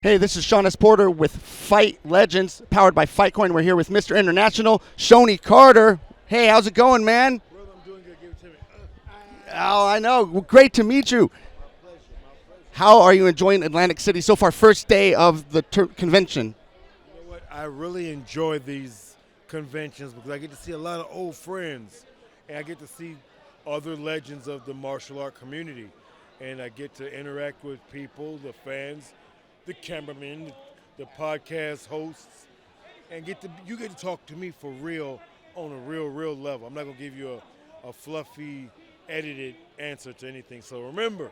Hey, this is Shonie Porter with Fight Legends, powered by Fightcoin. We're here with Mr. International, Shonie Carter. Hey, how's it going, man? Brother, I'm doing good. Give it to me. Oh, I know. Well, great to meet you. My pleasure. My pleasure. How are you enjoying Atlantic City so far? First day of the convention. You know what? I really enjoy these conventions because I get to see a lot of old friends, and I get to see other legends of the martial art community, and I get to interact with people, the fans, the cameramen, the podcast hosts, and you get to talk to me for real on a real level. I'm not gonna give you a fluffy, edited answer to anything. So remember,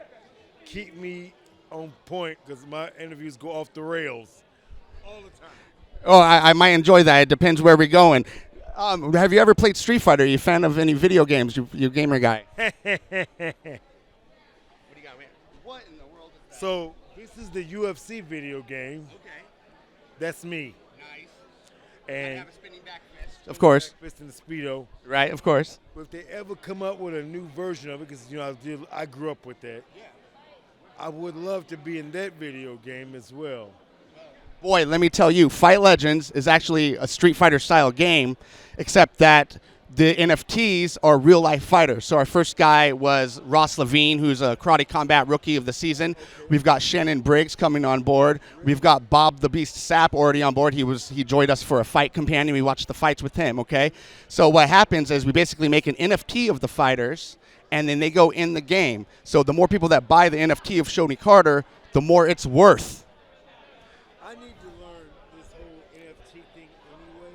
keep me on point because my interviews go off the rails all the time. Oh, I might enjoy that. It depends where we're going. Have you ever played Street Fighter? Are you a fan of any video games? You gamer guy? What do you got, man? What in the world is that? So this is the UFC video game. Okay. That's me. Nice. And Have a spinning back fist. Of course. Fist in the Speedo. Right, of course. But if they ever come up with a new version of it, because I grew up with that, Yeah. I would love to be in that video game as well. Boy, let me tell you, Fight Legends is actually a Street Fighter style game, except that the NFTs are real life fighters. So our first guy was Ross Levine, who's a Karate Combat Rookie of the Season. We've got Shannon Briggs coming on board. We've got Bob the Beast Sapp already on board. He joined us for a fight companion. We watched the fights with him, okay? So what happens is we basically make an NFT of the fighters, and then they go in the game. So the more people that buy the NFT of Shonie Carter, the more it's worth. I need to learn this whole NFT thing anyway.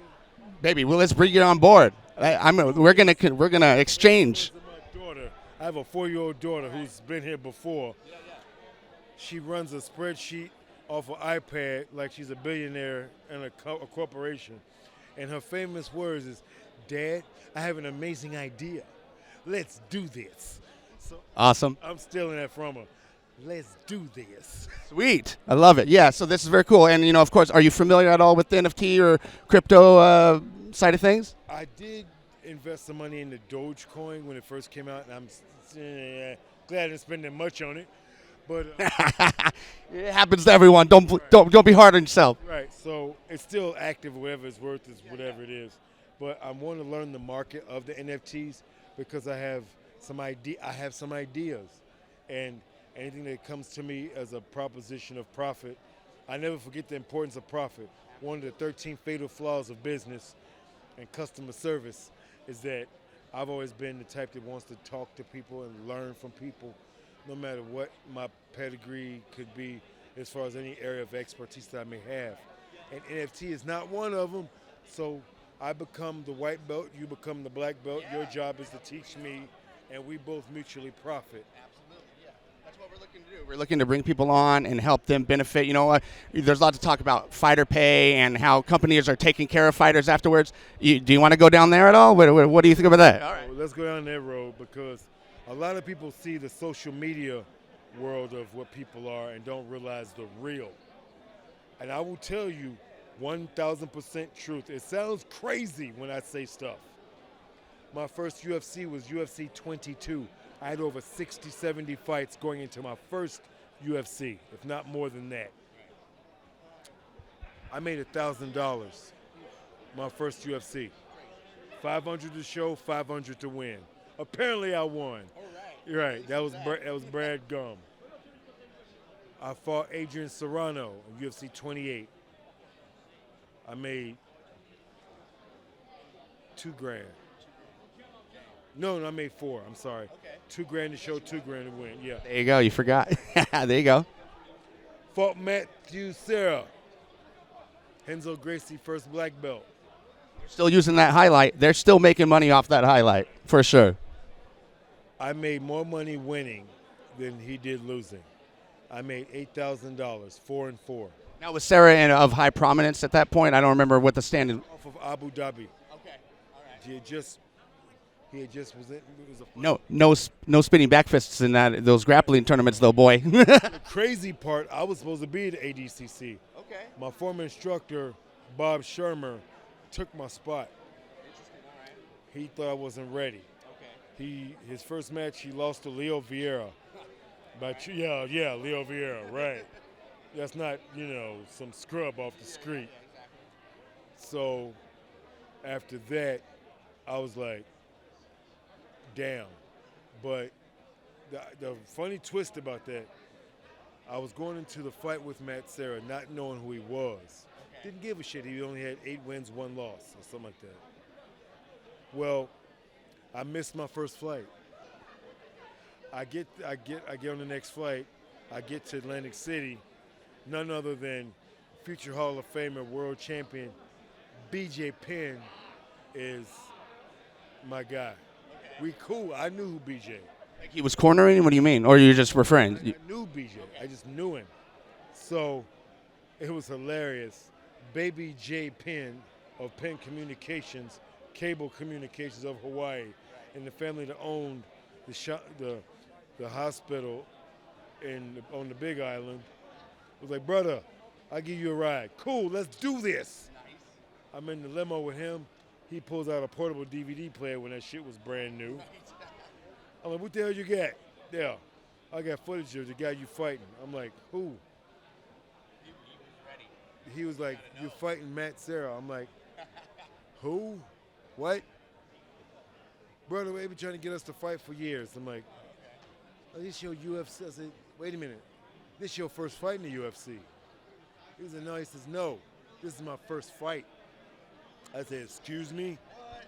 Baby, well, let's bring it on board. We're gonna exchange. My daughter, I have a 4-year-old daughter who's been here before. She runs a spreadsheet off an iPad like she's a billionaire in a corporation. And her famous words is, "Dad, I have an amazing idea. Let's do this." So Awesome. I'm stealing that from her. Let's do this. Sweet. I love it. Yeah, so this is very cool. And, of course, are you familiar at all with the NFT or crypto side of things? I did invest some money in the Dogecoin when it first came out, and I'm glad I didn't spend that much on it. But It happens to everyone. Don't be hard on yourself. right, so it's still active. Whatever it's worth is whatever it is. But I want to learn the market of the NFTs because I have some ideas, and anything that comes to me as a proposition of profit, I never forget the importance of profit. One of the 13 fatal flaws of business and customer service is that I've always been the type that wants to talk to people and learn from people, no matter what my pedigree could be as far as any area of expertise that I may have. And NFT is not one of them. So I become the white belt, you become the black belt. Your job is to teach me, and we both mutually profit. Absolutely, yeah. That's what we're looking to do. We're looking to bring people on and help them benefit. There's a lot to talk about fighter pay and how companies are taking care of fighters afterwards. Do you want to go down there at all? What do you think about that? All right. Well, let's go down that road because a lot of people see the social media world of what people are and don't realize the real. And I will tell you 1,000% truth. It sounds crazy when I say stuff. My first UFC was UFC 22. I had over 60, 70 fights going into my first UFC, if not more than that. I made $1,000 my first UFC. 500 to show, 500 to win. Apparently I won. You're right. That was Brad Gum. I fought Adrian Serrano in UFC 28. I made $2,000. No, I made 4. I'm sorry. Okay. $2,000 to show, $2,000 to win. Yeah. There you go. You forgot. There you go. Fought Matt Serra. Renzo Gracie, first black belt. Still using that highlight. They're still making money off that highlight, for sure. I made more money winning than he did losing. I made $8,000, 4-4. Now, was Serra of high prominence at that point? I don't remember what the standing. Off of Abu Dhabi. Okay, all right. He had just was it was a No spinning back fists in those grappling tournaments, though, boy. The crazy part, I was supposed to be at ADCC. Okay. My former instructor, Bob Shermer, took my spot. Interesting. All right. He thought I wasn't ready. Okay. His first match, he lost to Leo Vieira. But Leo Vieira, right. That's not, some scrub off the street. So after that, I was like, damn. But the funny twist about that, I was going into the fight with Matt Serra not knowing who he was. Didn't give a shit. He only had 8 wins, 1 loss, or something like that. Well, I missed my first flight. I get on the next flight. I get to Atlantic City. None other than future Hall of Famer, world champion, BJ Penn is my guy. We cool. I knew who BJ. Like he was cornering? What do you mean? Or you just were friends? I knew BJ. I just knew him. So it was hilarious. Baby J Penn of Penn Communications, Cable Communications of Hawaii, and the family that owned the hospital on the Big Island was like, brother, I'll give you a ride. Cool, let's do this. Nice. I'm in the limo with him. He pulls out a portable DVD player when that shit was brand new. I'm like, what the hell you got? Yeah, I got footage of the guy you fighting. I'm like, who? He was ready. He was like, you're fighting Matt Serra. I'm like, who? What? Brother, they've been trying to get us to fight for years. I'm like, oh, this your UFC? I said, wait a minute. This your first fight in the UFC? He said, no. He says, no. This is my first fight. I said, excuse me? What?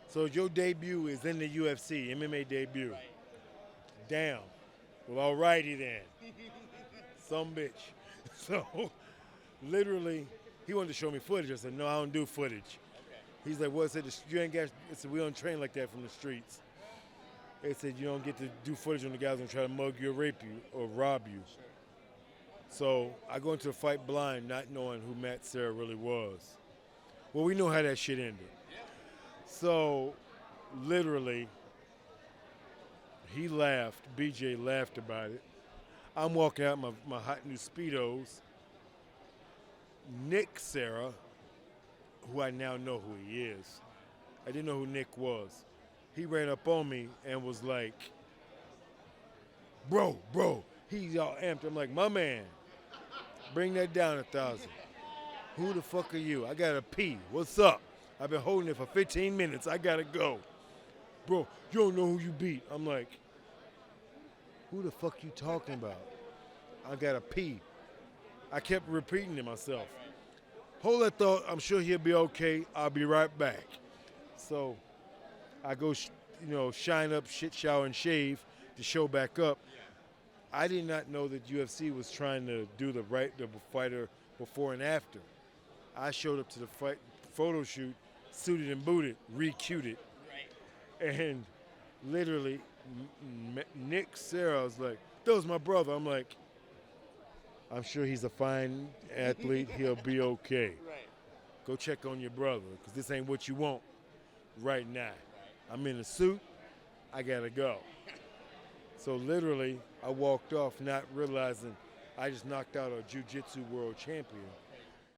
So your debut is in the UFC, MMA debut. Right. Damn. Well, all righty then. Some bitch. So, literally, he wanted to show me footage. I said, no, I don't do footage. Okay. He's like, well, I said, you ain't got, I said, we don't train like that from the streets. They said, you don't get to do footage when the guy's gonna try to mug you or rape you or rob you. Sure. So I go into the fight blind, not knowing who Matt Serra really was. Well, we know how that shit ended. Yeah. So, literally, he laughed. BJ laughed about it. I'm walking out my hot new Speedos. Nick Serra, who I now know who he is. I didn't know who Nick was. He ran up on me and was like, bro, he's all amped. I'm like, my man, bring that down 1,000. Who the fuck are you? I gotta pee. What's up? I've been holding it for 15 minutes. I gotta go. Bro, you don't know who you beat. I'm like, who the fuck you talking about? I gotta pee. I kept repeating to myself. Hold that thought. I'm sure he'll be okay. I'll be right back. So I go, shine up, shit, shower, and shave to show back up. I did not know that UFC was trying to do the fighter before and after. I showed up to the fight photo shoot, suited and booted, re-cuted. Right. And literally, Nick Serra was like, that was my brother. I'm like, I'm sure he's a fine athlete. He'll be okay. Right. Go check on your brother, because this ain't what you want right now. Right. I'm in a suit. I got to go. So literally, I walked off not realizing I just knocked out a jiu-jitsu world champion.